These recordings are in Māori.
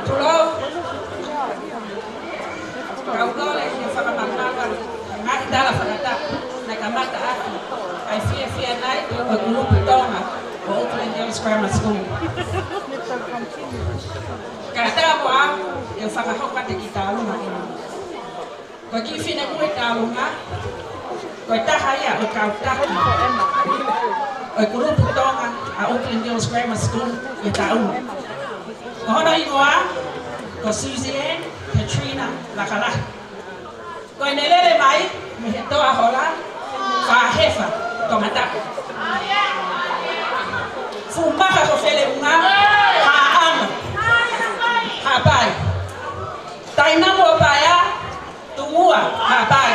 Tulong. Kau boleh yang sama makan. Nggak dalam kata. Nak amat tak. I fear night. Guru petong. Oakland Hills Grammar School. Kata apa? Yang sama hok kata kita lu nak. Kau kifin aku tahu nak. Kau tak haya kau tak. Guru petong. Oakland Hills Grammar School. Ya tahu. Kau ada iwa. Kau Suzanne, Katrina, lakalah. Kau ini lele mai. Mehito ahola. Fahefa. Kau mata. Fumaka ko fele unga haang habai taina mo baya tumua habai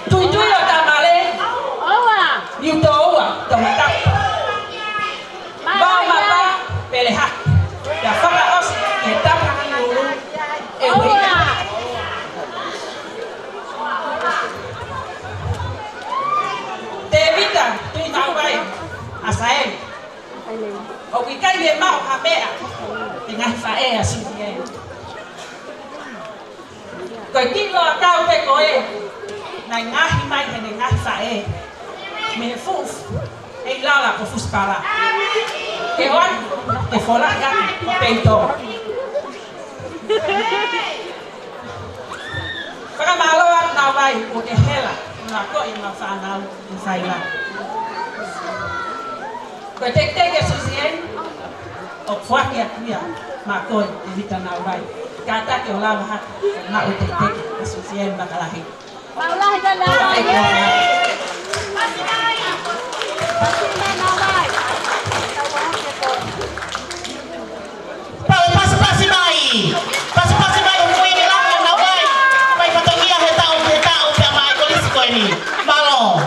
tui o tamale owa yuto owa tomata ba mata pele ha ya faka os eta ngulu ewe Devita tui tawai asae o ki kai le mau ha mea te ngai fa e a si ngai ko ki lo tau pe ko e nai ngai mai he ngai fa e me fuf e la la ko fus para ke wan te fola ga peito para malo na vai o ke hela na ko i ma fa na i sai la Kau tek ya Suzanne, okfuak ya kuya, makoi evita na urai. Kata ke olah hat, na utek ya Suzanne bakalahi. Malah jalan. Pasi mai umui ni lang na urai. Pai patongia hetau pe mai polisi ko ini. Malo.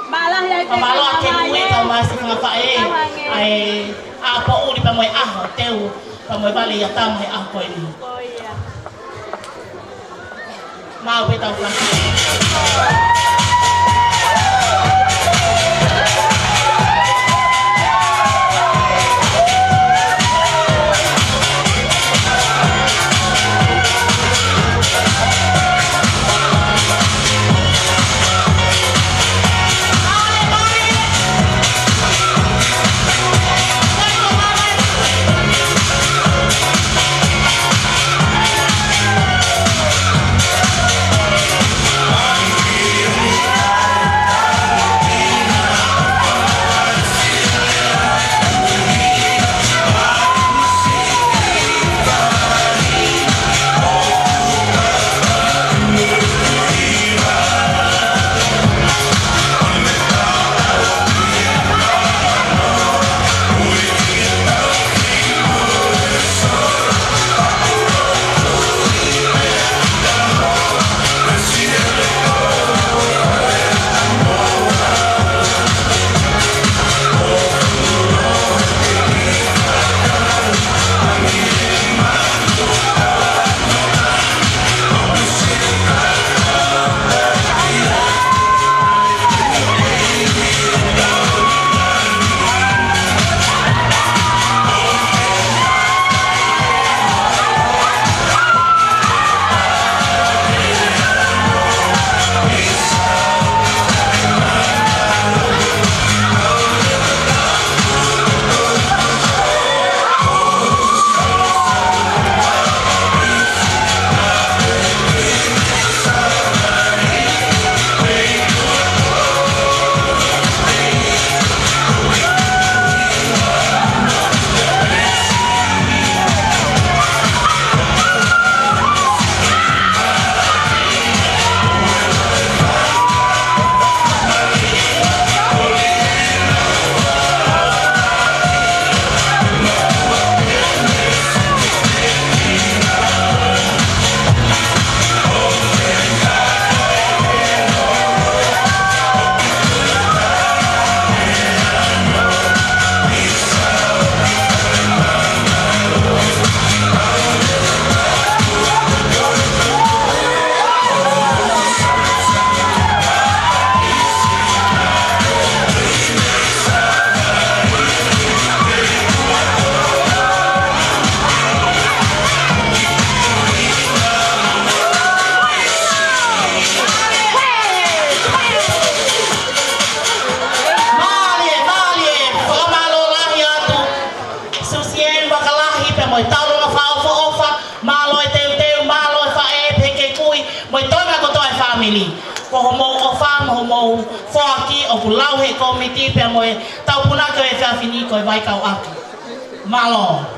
Malah ya. Malo ake mui tau masih ngapa ai apa uli pa moi teu pa moi bali ya tam he ko ini. Oh iya. Mau pe tau plastik. moi tau ronga wha ofa, māloi teu, māloi wha e peke kui, moi toinga ko toi family. Ko homo ofa, homo whaki, o ku lau he komiti, pia moi tau punaka e whiawhini koe waikau atu. Malo.